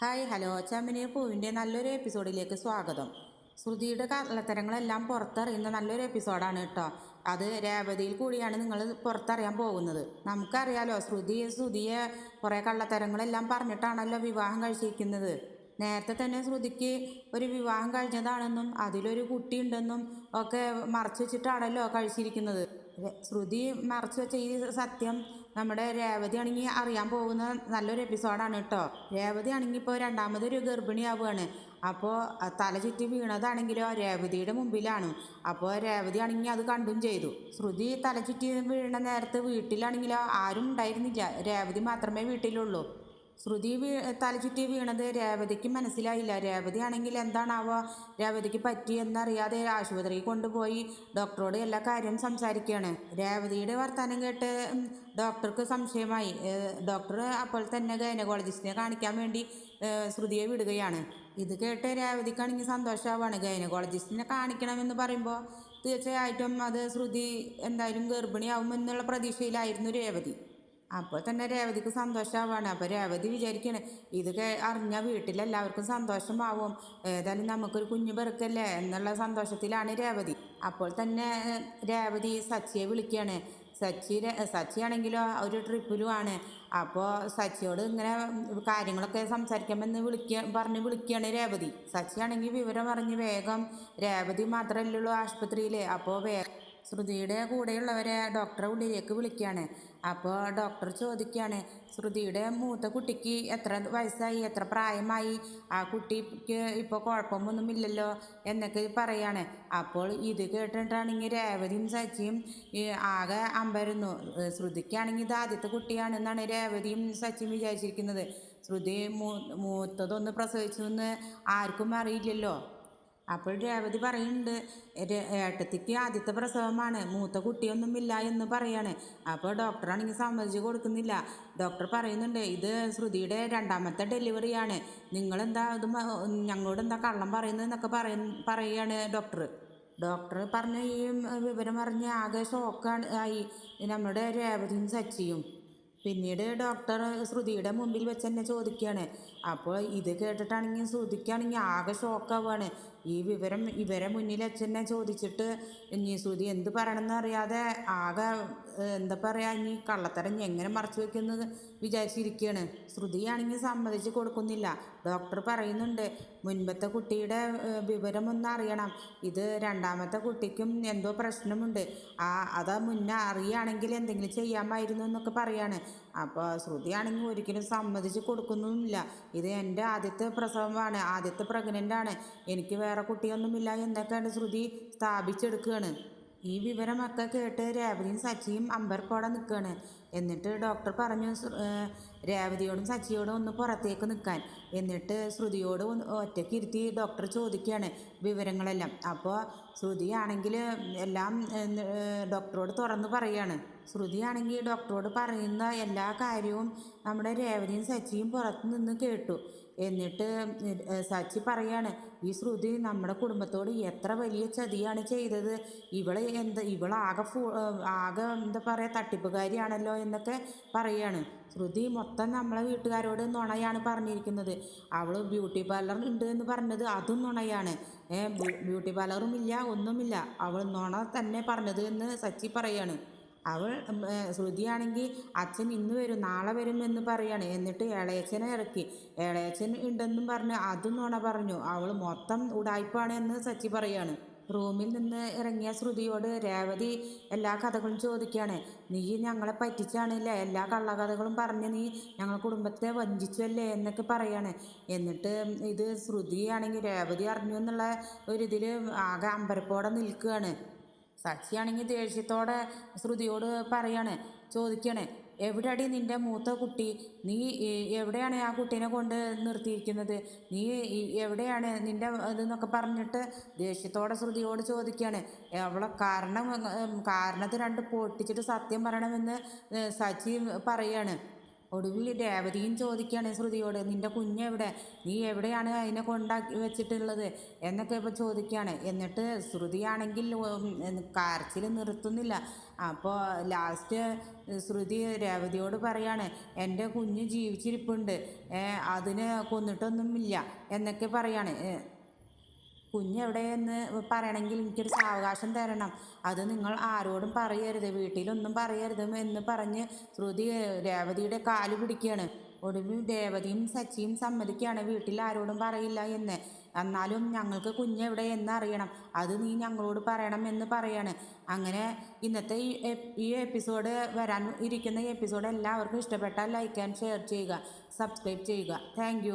Hi hello ചമ്മിനി പൂവിൻ്റെ നല്ലൊരു എപ്പിസോഡിലേക്ക് സ്വാഗതം. ശ്രുതിയുടെ കള്ളത്തരങ്ങളെല്ലാം പുറത്തറിയുന്ന നല്ലൊരു എപ്പിസോഡാണ് കേട്ടോ. അത് രേവതിയിൽ കൂടിയാണ് നിങ്ങൾ പുറത്തറിയാൻ പോകുന്നത്. നമുക്കറിയാലോ, ശ്രുതിയെ കുറേ കള്ളത്തരങ്ങളെല്ലാം പറഞ്ഞിട്ടാണല്ലോ വിവാഹം കഴിച്ചിരിക്കുന്നത്. നേരത്തെ തന്നെ ശ്രുതിക്ക് ഒരു വിവാഹം കഴിഞ്ഞതാണെന്നും അതിലൊരു കുട്ടിയുണ്ടെന്നും ഒക്കെ മറച്ചു വെച്ചിട്ടാണല്ലോ കഴിച്ചിരിക്കുന്നത്. ശ്രുതി മറച്ചു വെച്ച ഈ സത്യം നമ്മുടെ രേവതി ആണെങ്കിൽ അറിയാൻ പോകുന്ന നല്ലൊരു എപ്പിസോഡാണ് കേട്ടോ. രേവതി ആണെങ്കിൽ ഇപ്പോൾ രണ്ടാമതൊരു ഗർഭിണിയാവുകയാണ്. അപ്പോൾ തല ചുറ്റി വീണതാണെങ്കിലോ രേവതിയുടെ മുമ്പിലാണ്. അപ്പോൾ രേവതി ആണെങ്കിൽ അത് കണ്ടും ചെയ്തു. ശ്രുതി തല ചുറ്റി വീണ നേരത്ത് വീട്ടിലാണെങ്കിലോ ആരും ഉണ്ടായിരുന്നില്ല, രേവതി മാത്രമേ വീട്ടിലുള്ളൂ. ശ്രുതി തല ചുറ്റി വീണത് രേവതിക്ക് മനസ്സിലായില്ല. രേവതി ആണെങ്കിൽ എന്താണാവോ രേവതിക്ക് പറ്റിയെന്നറിയാതെ ആശുപത്രിയിൽ കൊണ്ടുപോയി ഡോക്ടറോട് എല്ലാ കാര്യവും സംസാരിക്കുകയാണ്. രേവതിയുടെ വർത്തമാനം കേട്ട് ഡോക്ടർക്ക് സംശയമായി. ഡോക്ടർ അപ്പോൾ തന്നെ ഗൈനക്കോളജിസ്റ്റിനെ കാണിക്കാൻ വേണ്ടി ശ്രുതിയെ വിടുകയാണ്. ഇത് കേട്ട് രേവതിക്കാണെങ്കിൽ സന്തോഷമാവാണ്. ഗൈനക്കോളജിസ്റ്റിനെ കാണിക്കണമെന്ന് പറയുമ്പോൾ തീർച്ചയായിട്ടും അത് ശ്രുതി എന്തായാലും ഗർഭിണിയാവുമെന്നുള്ള പ്രതീക്ഷയിലായിരുന്നു രേവതി. അപ്പോൾ തന്നെ രേവതിക്ക് സന്തോഷമാവാണ്. അപ്പോൾ രേവതി വിചാരിക്കുകയാണ്, ഇത് അറിഞ്ഞാൽ വീട്ടിലെല്ലാവർക്കും സന്തോഷമാവും, ഏതായാലും നമുക്കൊരു കുഞ്ഞു പെറുക്കല്ലേ എന്നുള്ള സന്തോഷത്തിലാണ് രേവതി. അപ്പോൾ തന്നെ രേവതി സച്ചിയെ വിളിക്കുകയാണ്. സച്ചിയാണെങ്കിലോ ഒരു ട്രിപ്പിലുമാണ്. അപ്പോൾ സച്ചിയോട് ഇങ്ങനെ കാര്യങ്ങളൊക്കെ സംസാരിക്കാമെന്ന് പറഞ്ഞ് വിളിക്കുകയാണ് രേവതി. സച്ചിയാണെങ്കിൽ വിവരം അറിഞ്ഞ് വേഗം, രേവതി മാത്രമല്ലുള്ളൂ ആശുപത്രിയിൽ, അപ്പോൾ ശ്രുതിയുടെ കൂടെയുള്ളവരെ ഡോക്ടറെ ഉള്ളിലേക്ക് വിളിക്കുകയാണ്. അപ്പോൾ ഡോക്ടർ ചോദിക്കുകയാണ്, ശ്രുതിയുടെ മൂത്ത കുട്ടിക്ക് എത്ര വയസ്സായി, എത്ര പ്രായമായി, ആ കുട്ടിക്ക് ഇപ്പോൾ കുഴപ്പമൊന്നുമില്ലല്ലോ എന്നൊക്കെ പറയാണ്. അപ്പോൾ ഇത് കേട്ടിട്ടാണെങ്കിൽ രേവതിയും സച്ചിയും ആകെ അമ്പരുന്നു. ശ്രുതിക്കാണെങ്കിൽ ഇത് ആദ്യത്തെ കുട്ടിയാണെന്നാണ് രേവതിയും സച്ചിയും വിചാരിച്ചിരിക്കുന്നത്. ശ്രുതി മൂത്തതൊന്ന് പ്രസവിച്ചു എന്ന് ആർക്കും അറിയില്ലല്ലോ. അപ്പോൾ രേവതി പറയുന്നുണ്ട്, ഏട്ടത്തിക്ക് ആദ്യത്തെ പ്രസവമാണ്, മൂത്ത കുട്ടിയൊന്നുമില്ല എന്ന് പറയാണ്. അപ്പോൾ ഡോക്ടറാണെങ്കിൽ സമ്മതിച്ച് കൊടുക്കുന്നില്ല. ഡോക്ടർ പറയുന്നുണ്ട്, ഇത് ശ്രുതിയുടെ രണ്ടാമത്തെ ഡെലിവറിയാണ്, നിങ്ങളെന്താ ഇത് ഞങ്ങളോട് എന്താ കള്ളം പറയുന്നതെന്നൊക്കെ പറയുകയാണ് ഡോക്ടർ. ഡോക്ടർ പറഞ്ഞ ഈ വിവരം അറിഞ്ഞ് ആകെ ഷോക്കാണ് ആയി നമ്മുടെ രേവതിയും സച്ചിയും. പിന്നീട് ഡോക്ടർ ശ്രുതിയുടെ മുമ്പിൽ വെച്ച് തന്നെ ചോദിക്കുകയാണ്. അപ്പോൾ ഇത് കേട്ടിട്ടാണെങ്കിൽ ശ്രുതിക്കാണെങ്കിൽ ആകെ ഷോക്കാവുകയാണ്. ഈ വിവരം ഇവരെ മുന്നിൽ വെച്ച് തന്നെ ചോദിച്ചിട്ട് ഇനി ശ്രുതി എന്ത് പറയണമെന്ന് അറിയാതെ ആകെ എന്താ പറയുക, ഇനി കള്ളത്തരം എങ്ങനെ മറച്ചു വയ്ക്കുന്നത് വിചാരിച്ചിരിക്കുകയാണ്. ശ്രുതിയാണെങ്കിൽ സമ്മതിച്ച് കൊടുക്കുന്നില്ല. ഡോക്ടർ പറയുന്നുണ്ട്, മുൻപത്തെ കുട്ടിയുടെ വിവരം ഒന്ന് അറിയണം, ഇത് രണ്ടാമത്തെ കുട്ടിക്കും എന്തോ പ്രശ്നമുണ്ട്, അത് മുന്നേ അറിയുകയാണെങ്കിൽ എന്തെങ്കിലും ചെയ്യാമായിരുന്നു എന്നൊക്കെ പറയാണ്. അപ്പോൾ ശ്രുതിയാണെങ്കിൽ ഒരിക്കലും സമ്മതിച്ച് കൊടുക്കുന്നുമില്ല. ഇത് എൻ്റെ ആദ്യത്തെ പ്രസവമാണ്, ആദ്യത്തെ പ്രഗ്നൻ്റാണ്, എനിക്ക് വേറെ കുട്ടിയൊന്നുമില്ല എന്നൊക്കെയാണ് ശ്രുതി സ്ഥാപിച്ചെടുക്കുകയാണ്. ഈ വിവരമൊക്കെ കേട്ട് രേവതിയും സച്ചിയും അമ്പരപ്പോടെ നിൽക്കുകയാണ്. എന്നിട്ട് ഡോക്ടർ പറഞ്ഞു രേവതിയോടും സച്ചിയോടും ഒന്ന് പുറത്തേക്ക് നിൽക്കാൻ. എന്നിട്ട് ശ്രുതിയോട് ഒറ്റയ്ക്ക് ഇരുത്തി ഡോക്ടർ ചോദിക്കുകയാണ് വിവരങ്ങളെല്ലാം. അപ്പോൾ ശ്രുതിയാണെങ്കിൽ എല്ലാം ഡോക്ടറോട് തുറന്ന് പറയുകയാണ്. ശ്രുതിയാണെങ്കിൽ ഡോക്ടറോട് പറയുന്ന എല്ലാ കാര്യവും നമ്മുടെ രേവതിയും സച്ചിയും പുറത്തു നിന്ന് കേട്ടു. എന്നിട്ട് സച്ചി പറയാണ്, ഈ ശ്രുതി നമ്മുടെ കുടുംബത്തോട് എത്ര വലിയ ചതിയാണ് ചെയ്തത്, ഇവളാകെ എന്താ പറയുക തട്ടിപ്പുകാരിയാണല്ലോ എന്നൊക്കെ പറയാണ്. ശ്രുതി മൊത്തം നമ്മളെ വീട്ടുകാരോട് നുണയാണ് പറഞ്ഞിരിക്കുന്നത്. അവൾ ബ്യൂട്ടി പാർലർ ഉണ്ട് എന്ന് പറഞ്ഞത് അതും നുണയാണ്. ബ്യൂട്ടി പാർലറും ഇല്ല, ഒന്നുമില്ല, അവൾ നുണ തന്നെ പറഞ്ഞത് എന്ന് സച്ചി പറയാണ്. ശ്രുതിയാണെങ്കിൽ അച്ഛൻ ഇന്ന് വരും നാളെ വരും എന്ന് പറയാണ്. എന്നിട്ട് ഇളയച്ചനെ ഇറക്കി, ഇളയച്ചൻ ഉണ്ടെന്നും പറഞ്ഞ് അതും നുണ പറഞ്ഞു. അവൾ മൊത്തം ഉടായ്പാണ് എന്ന് സച്ചി പറയാണ്. റൂമിൽ നിന്ന് ഇറങ്ങിയ ശ്രുതിയോട് രേവതി എല്ലാ കഥകളും ചോദിക്കുകയാണ്. നീ ഞങ്ങളെ പറ്റിച്ചാണില്ലേ, എല്ലാ കള്ളക്കഥകളും പറഞ്ഞ് നീ ഞങ്ങൾ കുടുംബത്തെ വഞ്ചിച്ചല്ലേ എന്നൊക്കെ പറയാണ്. എന്നിട്ട് ഇത് ശ്രുതിയാണെങ്കിൽ രേവതി അറിഞ്ഞു എന്നുള്ള ഒരിതിൽ ആകെ അമ്പരപ്പോടെ നിൽക്കുകയാണ്. സച്ചിയാണെങ്കിൽ ദേഷ്യത്തോടെ ശ്രുതിയോട് ചോദിക്കുകയാണ്, എവിടെയാടി നിൻ്റെ മൂത്ത കുട്ടി, നീ എവിടെയാണ് ആ കുട്ടീനെ കൊണ്ട് നിർത്തിയിരിക്കുന്നത്, നീ എവിടെയാണ് നിൻ്റെ ഇതെന്നൊക്കെ പറഞ്ഞിട്ട് ദേഷ്യത്തോടെ ശ്രുതിയോട് ചോദിക്കുകയാണ്. അവളെ കാരണത്തിൽ രണ്ട് പൊട്ടിച്ചിട്ട് സത്യം പറയണമെന്ന് സച്ചി പറയാണ്. ഒടുവിൽ രേവതിയും ചോദിക്കുകയാണ് ശ്രുതിയോട്, നിൻ്റെ കുഞ്ഞെവിടെ, നീ എവിടെയാണ് അതിനെ കൊണ്ടാക്കി വെച്ചിട്ടുള്ളത് എന്നൊക്കെ ഇപ്പോൾ ചോദിക്കുകയാണ്. എന്നിട്ട് ശ്രുതിയാണെങ്കിൽ കരച്ചിൽ നിർത്തുന്നില്ല. അപ്പോൾ ലാസ്റ്റ് ശ്രുതി രേവതിയോട് പറയാണ്, എൻ്റെ കുഞ്ഞ് ജീവിച്ചിരിപ്പുണ്ട്, അതിനെ കൊന്നിട്ടൊന്നുമില്ല എന്നൊക്കെ പറയാണ്. കുഞ്ഞെവിടെയെന്ന് പറയണമെങ്കിൽ എനിക്കൊരു സാവകാശം തരണം, അത് നിങ്ങൾ ആരോടും പറയരുത്, വീട്ടിലൊന്നും പറയരുത് എന്ന് പറഞ്ഞ് ശ്രുതി രേവതിയുടെ കാല് പിടിക്കുകയാണ്. ഒടുവിൽ രേവതിയും സച്ചിയും സമ്മതിക്കുകയാണ് വീട്ടിൽ ആരോടും പറയില്ല എന്ന്. എന്നാലും ഞങ്ങൾക്ക് കുഞ്ഞെവിടെ എന്ന് അറിയണം, അത് നീ ഞങ്ങളോട് പറയണം എന്ന് പറയാണ്. അങ്ങനെ ഇന്നത്തെ ഈ എപ്പിസോഡ്, വരാൻ ഇരിക്കുന്ന എപ്പിസോഡ് എല്ലാവർക്കും ഇഷ്ടപ്പെട്ടാൽ ലൈക്ക് ആൻഡ് ഷെയർ ചെയ്യുക, സബ്സ്ക്രൈബ് ചെയ്യുക. താങ്ക്